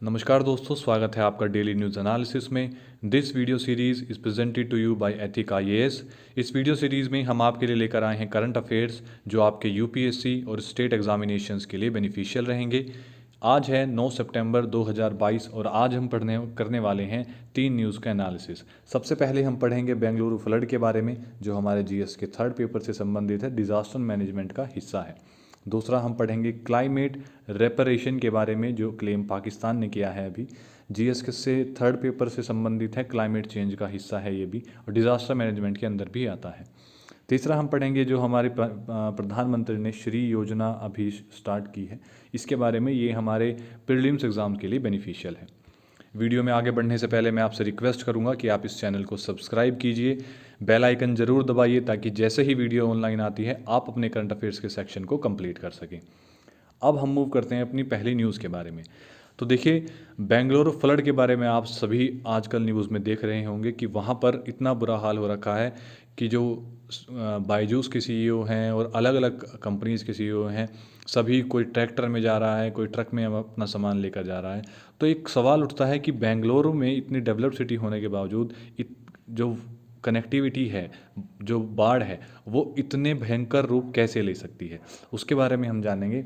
नमस्कार दोस्तों, स्वागत है आपका डेली न्यूज़ एनालिसिस में। This video series is presented to you by ethic IAS. इस वीडियो सीरीज़ में हम आपके लिए लेकर आए हैं करंट अफेयर्स जो आपके यूपीएससी और स्टेट एग्जामिनेशंस के लिए बेनिफिशियल रहेंगे। आज है 9 सितंबर 2022 और आज हम करने वाले हैं 3 न्यूज़ का एनालिसिस। सबसे पहले हम पढ़ेंगे बेंगलुरु फ्लड के बारे में जो हमारे जीएस के थर्ड पेपर से संबंधित है, डिज़ास्टर मैनेजमेंट का हिस्सा है। दूसरा हम पढ़ेंगे क्लाइमेट रेपरेशन के बारे में जो क्लेम पाकिस्तान ने किया है अभी, जीएस के से थर्ड पेपर से संबंधित है, क्लाइमेट चेंज का हिस्सा है ये भी और डिज़ास्टर मैनेजमेंट के अंदर भी आता है। तीसरा हम पढ़ेंगे जो हमारे प्रधानमंत्री ने श्री योजना अभी स्टार्ट की है, इसके बारे में। ये हमारे प्रीलिम्स एग्ज़ाम के लिए बेनिफिशियल है। वीडियो में आगे बढ़ने से पहले मैं आपसे रिक्वेस्ट करूंगा कि आप इस चैनल को सब्सक्राइब कीजिए, बेल आइकन ज़रूर दबाइए ताकि जैसे ही वीडियो ऑनलाइन आती है आप अपने करंट अफेयर्स के सेक्शन को कंप्लीट कर सकें। अब हम मूव करते हैं अपनी पहली न्यूज़ के बारे में। तो देखिए, बेंगलुरु फ्लड के बारे में आप सभी आजकल न्यूज़ में देख रहे होंगे कि वहाँ पर इतना बुरा हाल हो रखा है कि जो बायजूस के सीईओ हैं और अलग अलग कंपनीज़ के सीईओ हैं, सभी कोई ट्रैक्टर में जा रहा है, कोई ट्रक में अपना सामान लेकर जा रहा है। तो एक सवाल उठता है कि बेंगलुरु में इतनी डेवलप्ड सिटी होने के बावजूद जो कनेक्टिविटी है, जो बाढ़ है, वो इतने भयंकर रूप कैसे ले सकती है, उसके बारे में हम जानेंगे।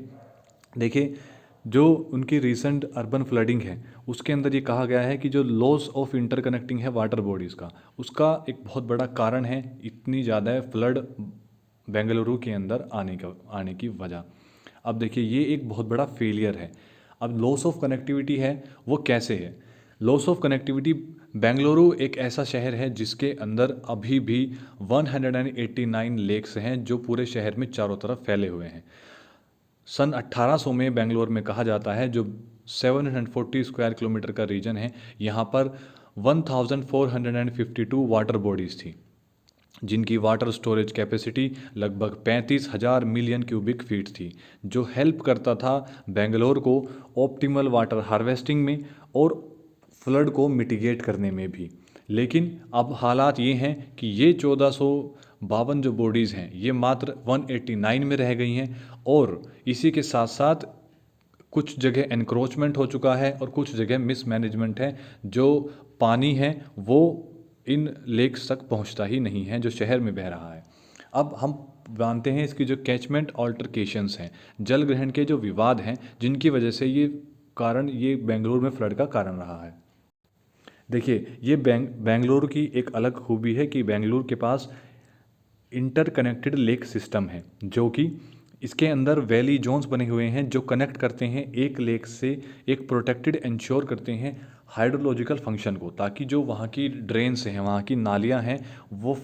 देखिए, जो उनकी रीसेंट अर्बन फ्लडिंग है उसके अंदर ये कहा गया है कि जो लॉस ऑफ इंटरकनेक्टिंग है वाटर बॉडीज़ का, उसका एक बहुत बड़ा कारण है इतनी ज़्यादा फ्लड बेंगलुरु के अंदर आने की वजह। अब देखिए, ये एक बहुत बड़ा फेलियर है। अब लॉस ऑफ कनेक्टिविटी है वो कैसे है? लॉस ऑफ कनेक्टिविटी, बेंगलुरु एक ऐसा शहर है जिसके अंदर अभी भी 189 लेक्स हैं जो पूरे शहर में चारों तरफ फैले हुए हैं। सन 1800 में बेंगलोर में कहा जाता है, जो 740 स्क्वायर किलोमीटर का रीजन है, यहाँ पर 1452 वाटर बॉडीज़ थी जिनकी वाटर स्टोरेज कैपेसिटी लगभग 35,000 मिलियन क्यूबिक फीट थी, जो हेल्प करता था बेंगलोर को ऑप्टिमल वाटर हार्वेस्टिंग में और फ्लड को मिटिगेट करने में भी। लेकिन अब हालात ये हैं कि ये 1452 जो बॉडीज़ हैं ये मात्र 189 में रह गई हैं और इसी के साथ साथ कुछ जगह एनक्रोचमेंट हो चुका है और कुछ जगह मिसमैनेजमेंट है। जो पानी है वो इन लेक्स तक पहुंचता ही नहीं है जो शहर में बह रहा है। अब हम जानते हैं इसकी जो कैचमेंट ऑल्टरकेशंस हैं, जल ग्रहण के जो विवाद हैं, जिनकी वजह से ये बेंगलुरु में फ्लड का कारण रहा है। देखिए, ये बेंगलुरु की एक अलग खूबी है कि बेंगलुरु के पास इंटरकनेक्टेड लेक सिस्टम है, जो कि इसके अंदर वैली जोन्स बने हुए हैं जो कनेक्ट करते हैं एक लेक से एक प्रोटेक्टेड, इंश्योर करते हैं हाइड्रोलॉजिकल फंक्शन को, ताकि जो वहाँ की ड्रेन्स हैं, वहाँ की नालियाँ हैं वो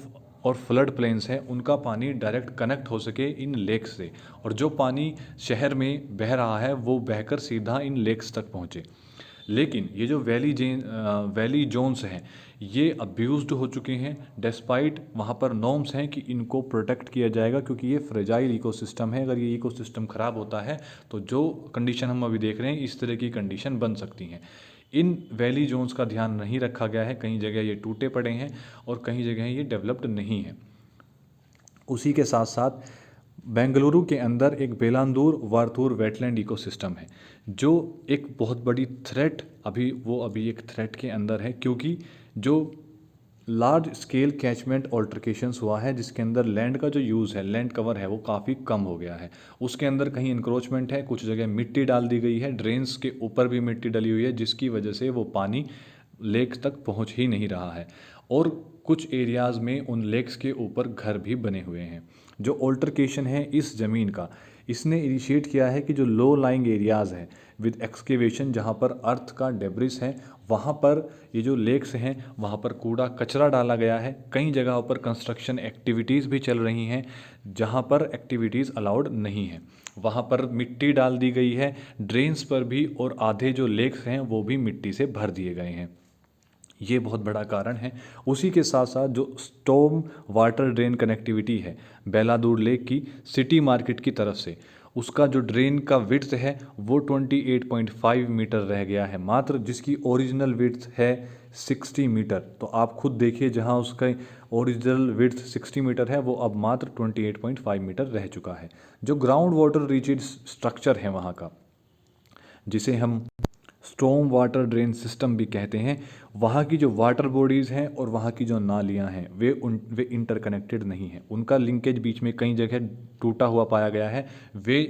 और फ्लड प्लेन्स हैं, उनका पानी डायरेक्ट कनेक्ट हो सके इन लेक्स से और जो पानी शहर में बह रहा है वो बहकर सीधा इन लेक्स तक पहुँचे। लेकिन ये जो वैली जोन्स हैं ये अब्यूज़ड हो चुके हैं, डिस्पाइट वहाँ पर नॉर्म्स हैं कि इनको प्रोटेक्ट किया जाएगा क्योंकि ये फ्रेजाइल इकोसिस्टम है। अगर ये इकोसिस्टम ख़राब होता है तो जो कंडीशन हम अभी देख रहे हैं इस तरह की कंडीशन बन सकती हैं। इन वैली जोन्स का ध्यान नहीं रखा गया है, कहीं जगह ये टूटे पड़े हैं और कहीं जगह ये डेवलप्ड नहीं है। उसी के साथ साथ बेंगलुरु के अंदर एक बेलांदूर वारथूर वेटलैंड इकोसिस्टम है जो एक बहुत बड़ी थ्रेट अभी एक थ्रेट के अंदर है, क्योंकि जो लार्ज स्केल कैचमेंट ऑल्टरकेशंस हुआ है जिसके अंदर लैंड का जो यूज़ है, लैंड कवर है, वो काफ़ी कम हो गया है। उसके अंदर कहीं इंक्रोचमेंट है, कुछ जगह मिट्टी डाल दी गई है, ड्रेन्स के ऊपर भी मिट्टी डली हुई है जिसकी वजह से वो पानी लेक तक पहुंच ही नहीं रहा है और कुछ एरियाज़ में उन लेक्स के ऊपर घर भी बने हुए हैं। जो ऑल्टरकेशन है इस ज़मीन का, इसने इनिशिएट किया है कि जो लो लाइंग एरियाज़ हैं विद एक्सकेवेशन, जहाँ पर अर्थ का डेब्रिस है, वहाँ पर ये जो लेक्स हैं वहाँ पर कूड़ा कचरा डाला गया है। कई जगहों पर कंस्ट्रक्शन एक्टिविटीज़ भी चल रही हैं जहाँ पर एक्टिविटीज़ अलाउड नहीं है, वहाँ पर मिट्टी डाल दी गई है ड्रेन्स पर भी और आधे जो लेक्स हैं वो भी मिट्टी से भर दिए गए हैं। ये बहुत बड़ा कारण है। उसी के साथ साथ जो स्टॉर्म वाटर ड्रेन कनेक्टिविटी है बेलादूर लेक की सिटी मार्केट की तरफ से, उसका जो ड्रेन का विड्थ है वो 28.5 मीटर रह गया है मात्र, जिसकी ओरिजिनल विड्थ है 60 मीटर। तो आप खुद देखिए, जहां उसका ओरिजिनल विड्थ 60 मीटर है वो अब मात्र 28.5 मीटर रह चुका है। जो ग्राउंड वाटर रिचेज स्ट्रक्चर है वहाँ का, जिसे हम स्टॉर्म वाटर ड्रेन सिस्टम भी कहते हैं। वहाँ की जो वाटर बॉडीज़ हैं और वहाँ की जो नालियाँ हैं वे इंटरकनेक्टेड नहीं हैं, उनका लिंकेज बीच में कई जगह टूटा हुआ पाया गया है।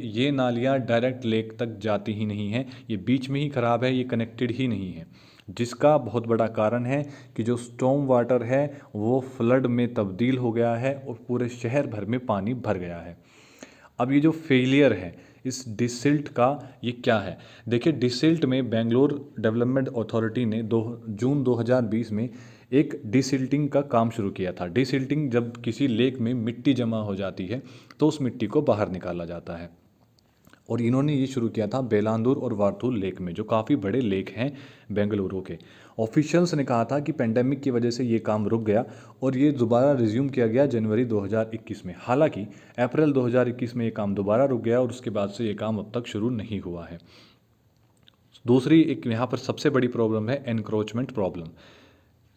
ये नालियाँ डायरेक्ट लेक तक जाती ही नहीं हैं, ये बीच में ही ख़राब है, ये कनेक्टेड ही नहीं है, जिसका बहुत बड़ा कारण है कि जो स्टॉर्म वाटर है वो फ्लड में तब्दील हो गया है और पूरे शहर भर में पानी भर गया है। अब ये जो फेलियर है इस डिसिल्ट का, ये क्या है? देखिए, डिसिल्ट में बेंगलोर डेवलपमेंट अथॉरिटी ने जून 2020 में एक डिसिल्टिंग का काम शुरू किया था। डिसिल्टिंग, जब किसी लेक में मिट्टी जमा हो जाती है तो उस मिट्टी को बाहर निकाला जाता है, और इन्होंने ये शुरू किया था बेलांदूर और वार्थूल लेक में, जो काफ़ी बड़े लेक हैं बेंगलुरु के। ऑफिशियल्स ने कहा था कि पेंडेमिक की वजह से ये काम रुक गया और ये दोबारा रिज्यूम किया गया जनवरी 2021 में। हालांकि अप्रैल 2021 में ये काम दोबारा रुक गया और उसके बाद से ये काम अब तक शुरू नहीं हुआ है। दूसरी एक यहाँ पर सबसे बड़ी प्रॉब्लम है एनक्रोचमेंट प्रॉब्लम।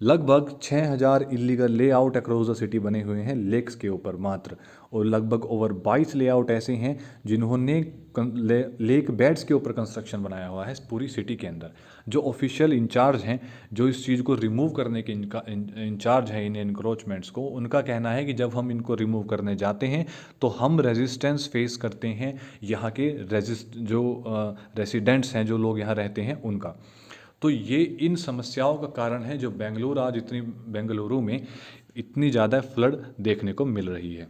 लगभग 6000 illegal layout across the city बने हुए हैं लेक्स के ऊपर मात्र, और लगभग ओवर 22 लेआउट ऐसे हैं जिन्होंने लेक बेड्स के ऊपर कंस्ट्रक्शन बनाया हुआ है पूरी सिटी के अंदर। जो ऑफिशियल इंचार्ज हैं, जो इस चीज़ को रिमूव करने के इंचार्ज हैं इन एनक्रोचमेंट्स को, उनका कहना है कि जब हम इनको रिमूव करने जाते हैं तो हम रेजिस्टेंस फेस करते हैं यहाँ के रेसिडेंट्स हैं, जो लोग यहाँ रहते हैं उनका। तो ये इन समस्याओं का कारण है जो बेंगलुरु में इतनी ज़्यादा फ्लड देखने को मिल रही है।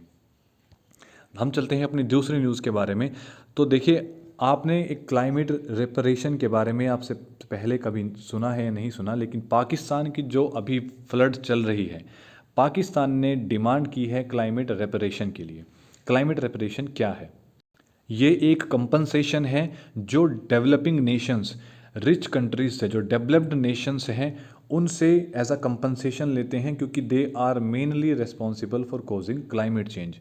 हम चलते हैं अपनी दूसरी न्यूज़ के बारे में। तो देखिए, आपने एक क्लाइमेट रेपरेशन के बारे में आपसे पहले कभी सुना है या नहीं सुना, लेकिन पाकिस्तान की जो अभी फ्लड चल रही है, पाकिस्तान ने डिमांड की है क्लाइमेट रेपरेशन के लिए। क्लाइमेट रेपरेशन क्या है? ये एक कंपनसेशन है जो डेवलपिंग नेशंस, रिच कंट्रीज से, जो डेवलप्ड नेशंस हैं, उनसे एज अ कंपनसेशन लेते हैं, क्योंकि they are mainly responsible for causing climate change.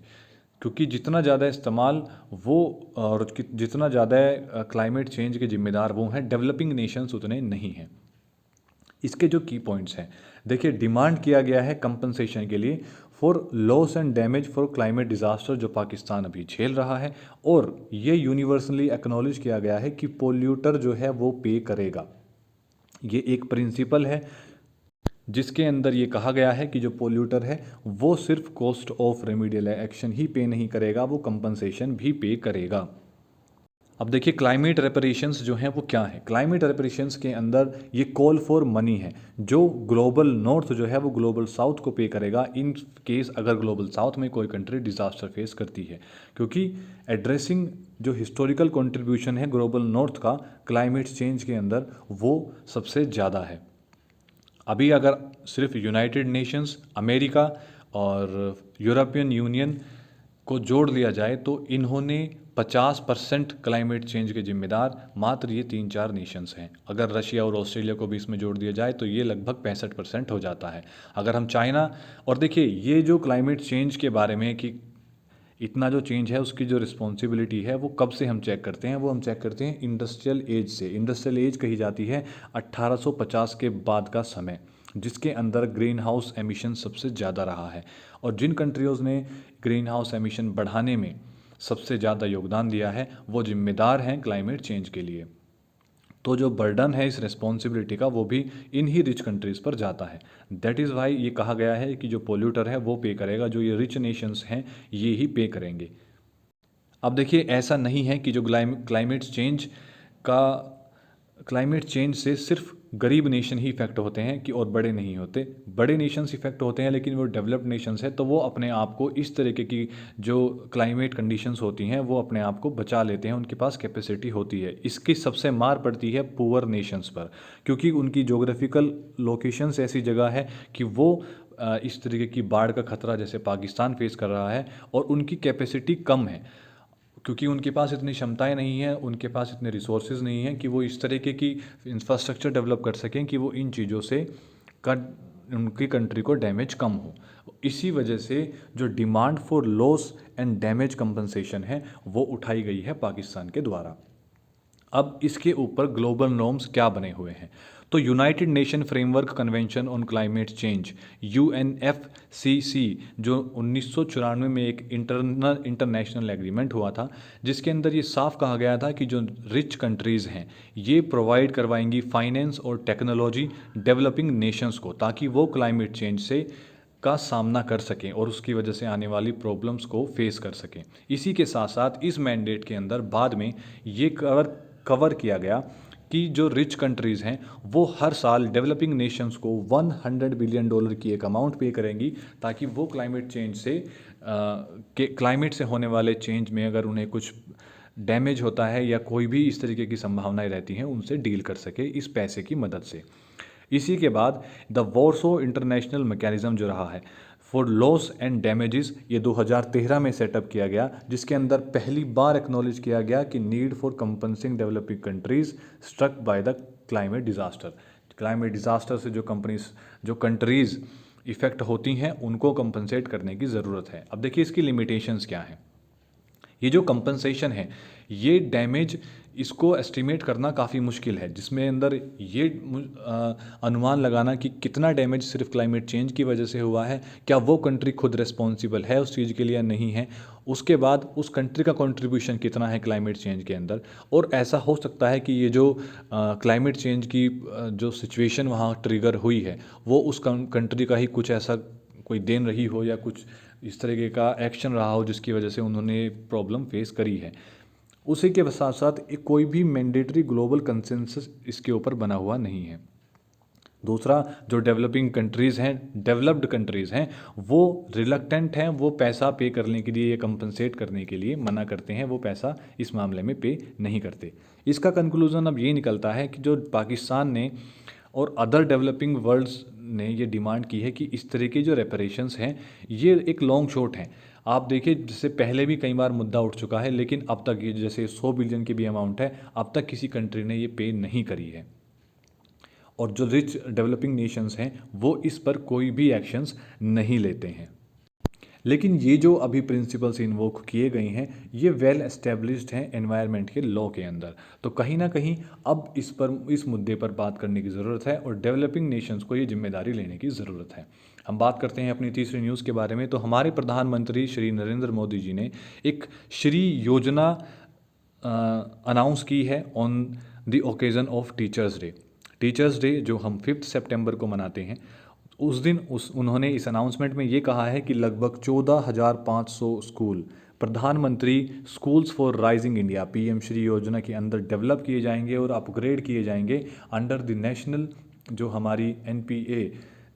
क्योंकि जितना ज़्यादा इस्तेमाल वो और जितना ज़्यादा क्लाइमेट चेंज के जिम्मेदार वो हैं, डेवलपिंग नेशंस उतने नहीं हैं। इसके जो की पॉइंट्स हैं, देखिए, डिमांड किया गया है कंपनसेशन के लिए for loss and damage for climate disaster जो पाकिस्तान अभी झेल रहा है, और ये यूनिवर्सली एक्नॉलेज किया गया है कि पोल्यूटर जो है वो पे करेगा। ये एक प्रिंसिपल है जिसके अंदर ये कहा गया है कि जो पोल्यूटर है वो सिर्फ कॉस्ट ऑफ रेमिडियल एक्शन ही पे नहीं करेगा, वो कंपनसेशन भी पे करेगा। अब देखिए, क्लाइमेट रेपरेशंस जो हैं वो क्या है? क्लाइमेट रेपरेशंस के अंदर ये कॉल फॉर मनी है, जो ग्लोबल नॉर्थ जो है वो ग्लोबल साउथ को पे करेगा इन केस अगर ग्लोबल साउथ में कोई कंट्री डिज़ास्टर फेस करती है, क्योंकि एड्रेसिंग जो हिस्टोरिकल कंट्रीब्यूशन है ग्लोबल नॉर्थ का क्लाइमेट चेंज के अंदर, वो सबसे ज़्यादा है। अभी अगर सिर्फ यूनाइटेड नेशंस, अमेरिका और यूरोपियन यूनियन को जोड़ लिया जाए तो इन्होंने 50% क्लाइमेट चेंज के जिम्मेदार मात्र ये 3-4 नेशंस हैं। अगर रशिया और ऑस्ट्रेलिया को भी इसमें जोड़ दिया जाए तो ये लगभग 65% हो जाता है। अगर हम चाइना, और देखिए, ये जो क्लाइमेट चेंज के बारे में कि इतना जो चेंज है उसकी जो रिस्पॉन्सिबिलिटी है वो कब से हम चेक करते हैं? वो हम चेक करते हैं इंडस्ट्रियल एज से। इंडस्ट्रियल एज कही जाती है 1850 के बाद का समय, जिसके अंदर ग्रीन हाउस एमिशन सबसे ज़्यादा रहा है, और जिन कंट्रीज़ ने ग्रीन हाउस एमिशन बढ़ाने में सबसे ज़्यादा योगदान दिया है वो जिम्मेदार हैं क्लाइमेट चेंज के लिए। तो जो बर्डन है इस रिस्पॉन्सिबिलिटी का वो भी इन ही रिच कंट्रीज़ पर जाता है। दैट इज़ वाई ये कहा गया है कि जो पोल्यूटर है वो पे करेगा, जो ये रिच नेशंस हैं ये ही पे करेंगे। अब देखिए, ऐसा नहीं है कि जो क्लाइमेट चेंज से सिर्फ गरीब नेशन ही इफेक्ट होते हैं कि और बड़े नहीं होते। बड़े नेशंस इफेक्ट होते हैं, लेकिन वो डेवलप्ड नेशंस है तो वो अपने आप को इस तरीके की जो क्लाइमेट कंडीशंस होती हैं वो अपने आप को बचा लेते हैं, उनके पास कैपेसिटी होती है। इसकी सबसे मार पड़ती है पुअर नेशंस पर, क्योंकि उनकी जोग्राफिकल लोकेशंस ऐसी जगह है कि वो इस तरीके की बाढ़ का खतरा जैसे पाकिस्तान फेस कर रहा है, और उनकी कैपेसिटी कम है, क्योंकि उनके पास इतनी क्षमताएं नहीं हैं, उनके पास इतने रिसोर्सेज नहीं हैं कि वो इस तरीके की इंफ्रास्ट्रक्चर डेवलप कर सकें कि वो इन चीज़ों से उनकी कंट्री को डैमेज कम हो। इसी वजह से जो demand for loss and damage compensation है वो उठाई गई है पाकिस्तान के द्वारा। अब इसके ऊपर ग्लोबल नॉर्म्स क्या बने हुए हैं? तो United nation framework convention on climate change UNFCC जो 1994 में एक इंटरनेशनल एग्रीमेंट हुआ था, जिसके अंदर ये साफ कहा गया था कि जो रिच कंट्रीज़ हैं ये प्रोवाइड करवाएंगी फाइनेंस और टेक्नोलॉजी डेवलपिंग नेशंस को, ताकि वो क्लाइमेट चेंज से का सामना कर सकें और उसकी वजह से आने वाली प्रॉब्लम्स को फेस कर सकें। इसी के साथ साथ इस मैंडेट के अंदर बाद में ये कवर किया गया कि जो रिच कंट्रीज़ हैं वो हर साल डेवलपिंग नेशंस को $100 बिलियन की एक अमाउंट पे करेंगी, ताकि वो क्लाइमेट चेंज से क्लाइमेट से होने वाले चेंज में अगर उन्हें कुछ डैमेज होता है या कोई भी इस तरीके की संभावनाएं रहती हैं उनसे डील कर सके इस पैसे की मदद से। इसी के बाद द वॉर्सो इंटरनेशनल मैकेनिज्म जो रहा है फॉर लॉस एंड डैमेजेस, ये 2013 में सेटअप किया गया, जिसके अंदर पहली बार एक्नॉलेज किया गया कि need for compensating developing countries struck by the climate disaster. Climate disaster से जो कंट्रीज इफेक्ट होती हैं उनको कंपनसेट करने की ज़रूरत है। अब देखिए इसकी लिमिटेशंस क्या हैं। ये जो कंपनसेशन है ये डैमेज इसको एस्टिमेट करना काफ़ी मुश्किल है, जिसमें अंदर ये अनुमान लगाना कि कितना डैमेज सिर्फ क्लाइमेट चेंज की वजह से हुआ है, क्या वो कंट्री खुद रिस्पॉन्सिबल है उस चीज़ के लिए या नहीं है, उसके बाद उस कंट्री का कंट्रीब्यूशन कितना है क्लाइमेट चेंज के अंदर। और ऐसा हो सकता है कि ये जो क्लाइमेट चेंज की जो सिचुएशन वहाँ ट्रिगर हुई है वो उस कंट्री का ही कुछ ऐसा कोई देन रही हो या कुछ इस तरीके का एक्शन रहा हो जिसकी वजह से उन्होंने प्रॉब्लम फेस करी है। उसी के साथ साथ एक कोई भी मैंडेटरी ग्लोबल कंसेंसस इसके ऊपर बना हुआ नहीं है। दूसरा, जो डेवलप्ड कंट्रीज़ हैं वो रिलक्टेंट हैं, वो पैसा पे करने के लिए या कंपनसेट करने के लिए मना करते हैं, वो पैसा इस मामले में पे नहीं करते। इसका कंक्लूज़न अब ये निकलता है कि जो पाकिस्तान ने और अदर डेवलपिंग वर्ल्ड्स ने ये डिमांड की है कि इस तरह के जो रेपरेशंस हैं ये एक लॉन्ग शॉट हैं। आप देखिए जिससे पहले भी कई बार मुद्दा उठ चुका है, लेकिन अब तक ये जैसे 100 बिलियन की भी अमाउंट है, अब तक किसी कंट्री ने ये पे नहीं करी है। और जो रिच डेवलपिंग नेशंस हैं वो इस पर कोई भी एक्शंस नहीं लेते हैं। लेकिन ये जो अभी प्रिंसिपल्स इन्वोक किए गए हैं ये वेल एस्टेब्लिश्ड हैं एनवायरनमेंट के लॉ के अंदर, तो कहीं ना कहीं अब इस मुद्दे पर बात करने की ज़रूरत है और डेवलपिंग नेशंस को ये जिम्मेदारी लेने की ज़रूरत है। हम बात करते हैं अपनी तीसरी न्यूज़ के बारे में। तो हमारे प्रधानमंत्री श्री नरेंद्र मोदी जी ने एक श्री योजना अनाउंस की है on the occasion of teachers day जो हम 5 सितंबर को मनाते हैं। उस दिन उन्होंने इस अनाउंसमेंट में ये कहा है कि लगभग 14,500 स्कूल प्रधानमंत्री schools for rising India PM Shri योजना के अंदर डेवलप किए जाएंगे और अपग्रेड किए जाएंगे अंडर द नेशनल जो हमारी NPA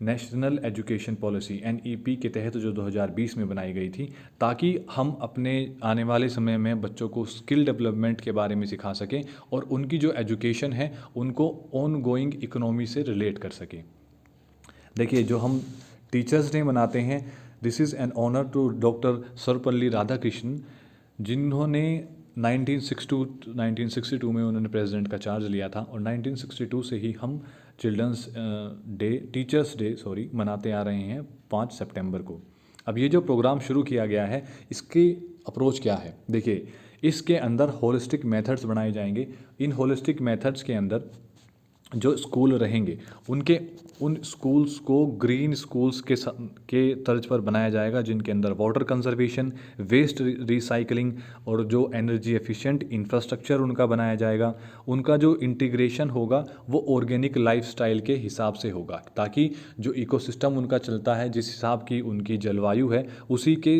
national education policy NEP के तहत जो 2020 में बनाई गई थी, ताकि हम अपने आने वाले समय में बच्चों को स्किल डेवलपमेंट के बारे में सिखा सकें और उनकी जो एजुकेशन है उनको ऑन गोइंग इकोनॉमी से रिलेट कर सकें। देखिए जो हम टीचर्स डे मनाते हैं, this is an honour to doctor Sarvepalli Radhakrishnan, जिन्होंने 1962 में उन्होंने प्रेसिडेंट का चार्ज लिया था और 1962 से ही हम टीचर्स डे मनाते आ रहे हैं 5 सितंबर को। अब ये जो प्रोग्राम शुरू किया गया है इसकी अप्रोच क्या है, देखिए इसके अंदर होलिस्टिक मेथड्स बनाए जाएंगे। इन होलिस्टिक मेथड्स के अंदर जो स्कूल रहेंगे उन स्कूल्स को ग्रीन स्कूल्स के तर्ज पर बनाया जाएगा, जिनके अंदर वाटर कंजर्वेशन, वेस्ट रिसाइकलिंग और जो एनर्जी एफिशिएंट इंफ्रास्ट्रक्चर उनका बनाया जाएगा। उनका जो इंटीग्रेशन होगा वो ऑर्गेनिक लाइफस्टाइल के हिसाब से होगा, ताकि जो इकोसिस्टम उनका चलता है, जिस हिसाब की उनकी जलवायु है, उसी के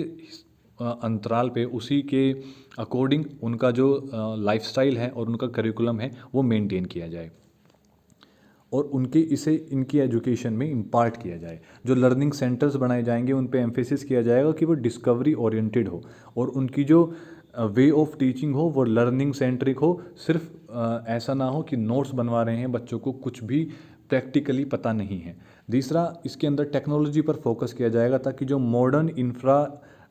अंतराल पे, उसी के अकॉर्डिंग उनका जो लाइफस्टाइल है और उनका करिकुलम है वो मेंटेन किया जाए और इनकी एजुकेशन में इम्पार्ट किया जाए। जो लर्निंग सेंटर्स बनाए जाएंगे उन पे एम्फेसिस किया जाएगा कि वो डिस्कवरी ओरिएंटेड हो और उनकी जो वे ऑफ टीचिंग हो वो लर्निंग सेंट्रिक हो। सिर्फ ऐसा ना हो कि नोट्स बनवा रहे हैं, बच्चों को कुछ भी प्रैक्टिकली पता नहीं है। तीसरा, इसके अंदर टेक्नोलॉजी पर फोकस किया जाएगा, ताकि जो मॉडर्न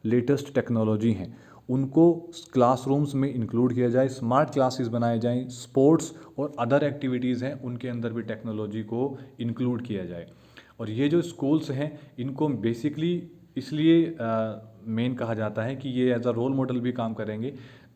लेटेस्ट टेक्नोलॉजी हैं उनको क्लासरूम्स में इंक्लूड किया जाए, स्मार्ट क्लासेस बनाए जाएं, स्पोर्ट्स और अदर एक्टिविटीज़ हैं उनके अंदर भी टेक्नोलॉजी को इंक्लूड किया जाए। और ये जो स्कूल्स हैं इनको बेसिकली इसलिए मेन कहा जाता है कि ये एज अ रोल मॉडल भी काम करेंगे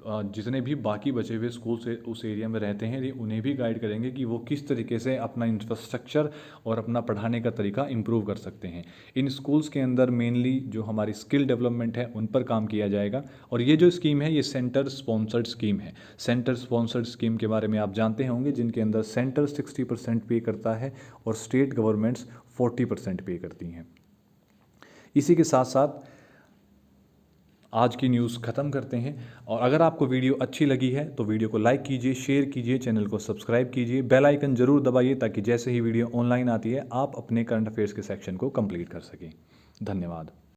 जितने भी बाकी बचे हुए स्कूल से उस एरिया में रहते हैं, ये उन्हें भी गाइड करेंगे कि वो किस तरीके से अपना इंफ्रास्ट्रक्चर और अपना पढ़ाने का तरीका इम्प्रूव कर सकते हैं। इन स्कूल्स के अंदर मेनली जो हमारी स्किल डेवलपमेंट है उन पर काम किया जाएगा। और ये जो स्कीम है ये सेंटर स्पॉन्सर्ड स्कीम है। सेंटर स्पॉन्सर्ड स्कीम के बारे में आप जानते होंगे, जिनके अंदर सेंटर 60% पे करता है और स्टेट गवर्नमेंट्स 40% पे करती हैं। इसी के साथ साथ आज की न्यूज़ ख़त्म करते हैं। और अगर आपको वीडियो अच्छी लगी है तो वीडियो को लाइक कीजिए, शेयर कीजिए, चैनल को सब्सक्राइब कीजिए, बेल आइकन ज़रूर दबाइए ताकि जैसे ही वीडियो ऑनलाइन आती है आप अपने करंट अफेयर्स के सेक्शन को कंप्लीट कर सकें। धन्यवाद।